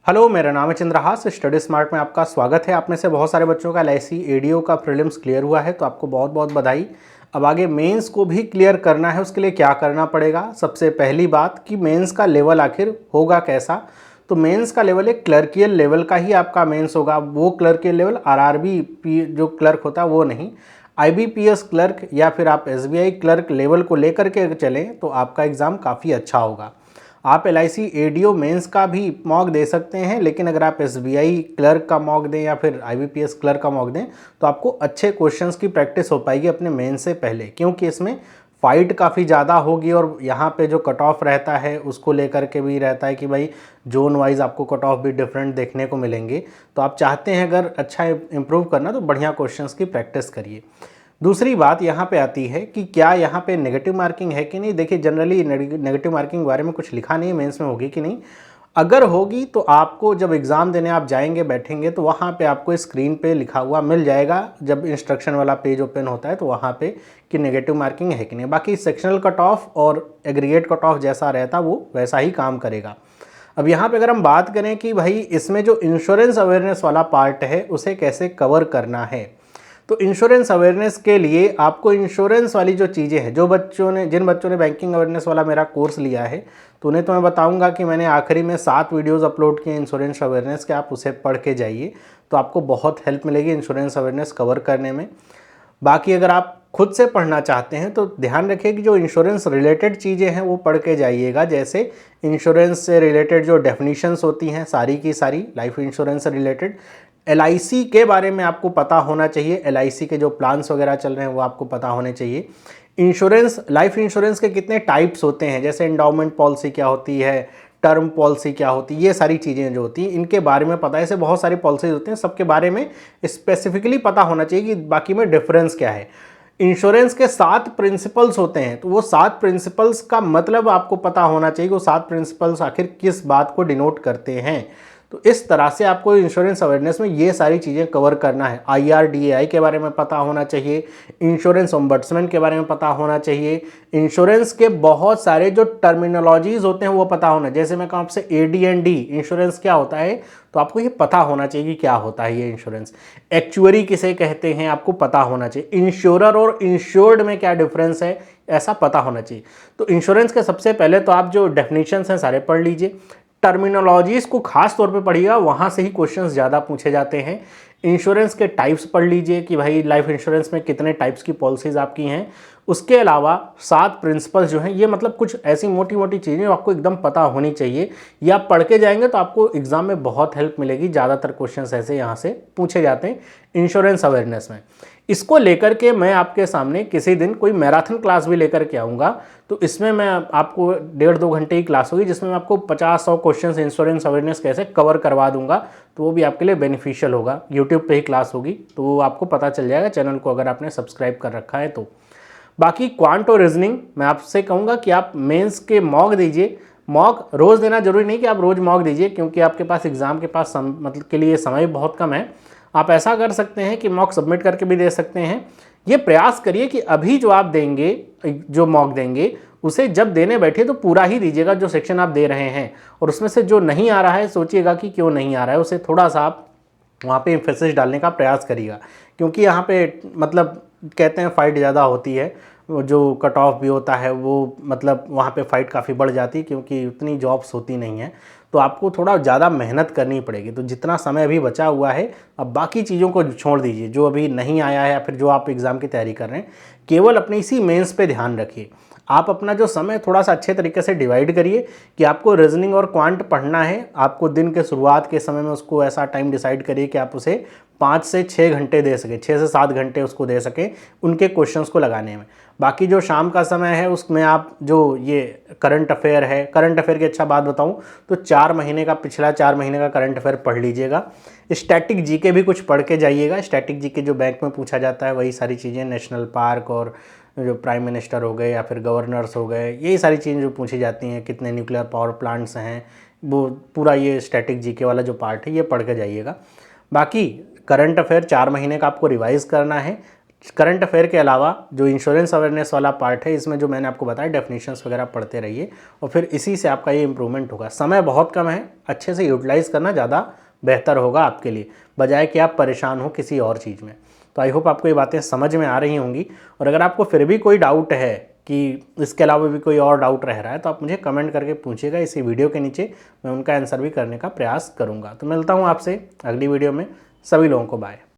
Hello, मेरा नाम है चंद्रहास। स्टडी स्मार्ट में आपका स्वागत है। आप में से बहुत सारे बच्चों का एलआईसी एडीओ का प्रीलिम्स क्लियर हुआ है, तो आपको बहुत बहुत बधाई। अब आगे मेंस को भी क्लियर करना है, उसके लिए क्या करना पड़ेगा? सबसे पहली बात कि मेंस का लेवल आखिर होगा कैसा। तो मेंस का लेवल एक क्लर्कियल लेवल का ही आपका मेंस होगा। वो क्लर्कियल लेवल आरआरबी जो क्लर्क होता है वो नहीं, आईबीपीएस क्लर्क या फिर आप एसबीआई क्लर्क लेवल को लेकर के चलें तो आपका एग्ज़ाम काफ़ी अच्छा होगा। आप एलआईसी एडीओ मेंस का भी मॉक दे सकते हैं, लेकिन अगर आप एसबीआई क्लर्क का मॉक दें या फिर आईबीपीएस क्लर्क का मॉक दें तो आपको अच्छे क्वेश्चंस की प्रैक्टिस हो पाएगी अपने मेंस से पहले, क्योंकि इसमें फाइट काफ़ी ज़्यादा होगी और यहाँ पे जो कट ऑफ रहता है उसको लेकर के भी रहता है कि भाई जोन वाइज आपको कट ऑफ भी डिफरेंट देखने को मिलेंगे। तो आप चाहते हैं अगर अच्छा इंप्रूव करना तो बढ़िया क्वेश्चंस की प्रैक्टिस करिए। दूसरी बात यहाँ पे आती है कि क्या यहाँ पे नेगेटिव मार्किंग है कि नहीं। देखिए, जनरली नेगेटिव मार्किंग के बारे में कुछ लिखा नहीं है मेंस में होगी कि नहीं। अगर होगी तो आपको जब एग्ज़ाम देने आप जाएंगे बैठेंगे तो वहाँ पे आपको स्क्रीन पे लिखा हुआ मिल जाएगा, जब इंस्ट्रक्शन वाला पेज ओपन होता है तो वहाँ पे कि नेगेटिव मार्किंग है कि नहीं। बाकी सेक्शनल कट ऑफ और एग्रीगेट कट ऑफ जैसा रहता वो वैसा ही काम करेगा। अब यहाँ पे अगर हम बात करें कि भाई इसमें जो इंश्योरेंस अवेयरनेस वाला पार्ट है उसे कैसे कवर करना है, तो इंश्योरेंस अवेयरनेस के लिए आपको इंश्योरेंस वाली जो चीज़ें हैं, जिन बच्चों ने बैंकिंग अवेयरनेस वाला मेरा कोर्स लिया है तो उन्हें तो मैं बताऊंगा कि मैंने आखिरी में 7 वीडियोस अपलोड किए इंश्योरेंस अवेयरनेस के, आप उसे पढ़ के जाइए तो आपको बहुत हेल्प मिलेगी इंश्योरेंस अवेयरनेस कवर करने में। बाकी अगर आप खुद से पढ़ना चाहते हैं तो ध्यान रखिए कि जो इंश्योरेंस रिलेटेड चीज़ें हैं वो पढ़ के जाइएगा। जैसे इंश्योरेंस से रिलेटेड जो डेफिनीशंस होती हैं सारी की सारी, लाइफ इंश्योरेंस से रिलेटेड एलआईसी के बारे में आपको पता होना चाहिए। एलआईसी के जो प्लान्स वगैरह चल रहे हैं वो आपको पता होने चाहिए। इंश्योरेंस, लाइफ इंश्योरेंस के कितने टाइप्स होते हैं, जैसे एंडाउमेंट पॉलिसी क्या होती है, टर्म पॉलिसी क्या होती है, ये सारी चीज़ें जो होती हैं इनके बारे में पता है। ऐसे बहुत सारी पॉलिसीज होती हैं, सबके बारे में स्पेसिफिकली पता होना चाहिए कि बाकी में डिफरेंस क्या है। इंश्योरेंस के 7 प्रिंसिपल्स होते हैं, तो वो 7 प्रिंसिपल्स का मतलब आपको पता होना चाहिए कि वो 7 प्रिंसिपल्स आखिर किस बात को डिनोट करते हैं। तो इस तरह से आपको इंश्योरेंस अवेयरनेस में ये सारी चीज़ें कवर करना है। आईआरडीएआई के बारे में पता होना चाहिए, इंश्योरेंस ओम्बड्समैन के बारे में पता होना चाहिए, इंश्योरेंस के बहुत सारे जो टर्मिनोलॉजीज होते हैं वो पता होना। जैसे मैं कहूँ आपसे एडीएनडी इंश्योरेंस क्या होता है तो आपको ये पता होना चाहिए कि क्या होता है ये इंश्योरेंस। एक्चुअरी किसे कहते हैं आपको पता होना चाहिए। इंश्योरर और इंश्योर्ड में क्या डिफरेंस है ऐसा पता होना चाहिए। तो इंश्योरेंस के सबसे पहले तो आप जो डेफिनेशंस हैं सारे पढ़ लीजिए। टर्मिनोलॉजीज को खास तौर पे पढ़िएगा, वहाँ से ही क्वेश्चंस ज़्यादा पूछे जाते हैं। इंश्योरेंस के टाइप्स पढ़ लीजिए कि भाई लाइफ इंश्योरेंस में कितने टाइप्स की पॉलिसीज़ आपकी हैं। उसके अलावा 7 प्रिंसिपल्स जो हैं, ये मतलब कुछ ऐसी मोटी मोटी चीज़ें आपको एकदम पता होनी चाहिए। ये आप पढ़ के जाएंगे तो आपको एग्जाम में बहुत हेल्प मिलेगी। ज़्यादातर क्वेश्चंस ऐसे यहाँ से पूछे जाते हैं इंश्योरेंस अवेयरनेस में। इसको लेकर के मैं आपके सामने किसी दिन कोई मैराथन क्लास भी लेकर के आऊँगा, तो इसमें मैं आपको 1.5-2 घंटे की क्लास होगी जिसमें मैं आपको 50-100 क्वेश्चंस इंश्योरेंस अवेयरनेस कैसे कवर करवा दूंगा। तो वो भी आपके लिए बेनिफिशियल होगा। यूट्यूब पे ही क्लास होगी तो वो आपको पता चल जाएगा, चैनल को अगर आपने सब्सक्राइब कर रखा है तो। बाकी क्वांट और रीजनिंग मैं आपसे कहूँगा कि आप मेंस के मॉक दीजिए। मॉक रोज़ देना जरूरी नहीं कि आप रोज़ मॉक दीजिए, क्योंकि आपके पास एग्ज़ाम के पास मतलब के लिए समय बहुत कम है। आप ऐसा कर सकते हैं कि मॉक सबमिट करके भी दे सकते हैं। ये प्रयास करिए कि अभी जो आप देंगे, जो मॉक देंगे उसे जब देने बैठे तो पूरा ही दीजिएगा जो सेक्शन आप दे रहे हैं, और उसमें से जो नहीं आ रहा है सोचिएगा कि क्यों नहीं आ रहा है, उसे थोड़ा सा आप वहाँ पे एम्फेसिस डालने का प्रयास करिएगा। क्योंकि यहाँ पे मतलब कहते हैं फाइट ज़्यादा होती है, जो कट ऑफ भी होता है वो मतलब वहाँ पे फाइट काफ़ी बढ़ जाती है, क्योंकि उतनी जॉब्स होती नहीं हैं। तो आपको थोड़ा ज़्यादा मेहनत करनी पड़ेगी। तो जितना समय अभी बचा हुआ है अब बाकी चीज़ों को छोड़ दीजिए, जो अभी नहीं आया है या फिर जो आप एग्ज़ाम की तैयारी कर रहे हैं, केवल अपनी इसी मेंस पे ध्यान रखिए। आप अपना जो समय थोड़ा सा अच्छे तरीके से डिवाइड करिए कि आपको रीजनिंग और क्वांट पढ़ना है। आपको दिन के शुरुआत के समय में उसको ऐसा टाइम डिसाइड करिए कि आप उसे 5 से 6 घंटे दे सकें, 6 से 7 घंटे उसको दे सकें उनके क्वेश्चंस को लगाने में। बाकी जो शाम का समय है उसमें आप जो ये करंट अफेयर है, करंट अफेयर की अच्छा बात बताऊं तो 4 महीने का, पिछला 4 महीने का करंट अफेयर पढ़ लीजिएगा। स्टैटिक जीके भी कुछ पढ़ के जाइएगा। स्टैटिक जीके जो बैंक में पूछा जाता है वही सारी चीज़ें, नेशनल पार्क और जो प्राइम मिनिस्टर हो गए या फिर गवर्नर्स हो गए, यही सारी चीज़ें जो पूछी जाती हैं, कितने न्यूक्लियर पावर प्लांट्स हैं, वो पूरा ये स्टैटिक जीके वाला जो पार्ट है ये पढ़ के जाइएगा। बाकी करंट अफेयर 4 महीने का आपको रिवाइज़ करना है। करंट अफेयर के अलावा जो इंश्योरेंस अवेयरनेस वाला पार्ट है, इसमें जो मैंने आपको बताया डेफिनेशंस वगैरह पढ़ते रहिए और फिर इसी से आपका ये इंप्रूवमेंट होगा। समय बहुत कम है, अच्छे से यूटिलाइज़ करना ज़्यादा बेहतर होगा आपके लिए, बजाय कि आप परेशान हो किसी और चीज़ में। तो आई होप आपको ये बातें समझ में आ रही होंगी। और अगर आपको फिर भी कोई डाउट है कि इसके अलावा भी कोई और डाउट रह रहा है, तो आप मुझे कमेंट करके पूछिएगा इसी वीडियो के नीचे, मैं उनका आंसर भी करने का प्रयास करूँगा। तो मिलता हूँ आपसे अगली वीडियो में। सभी लोगों को बाय।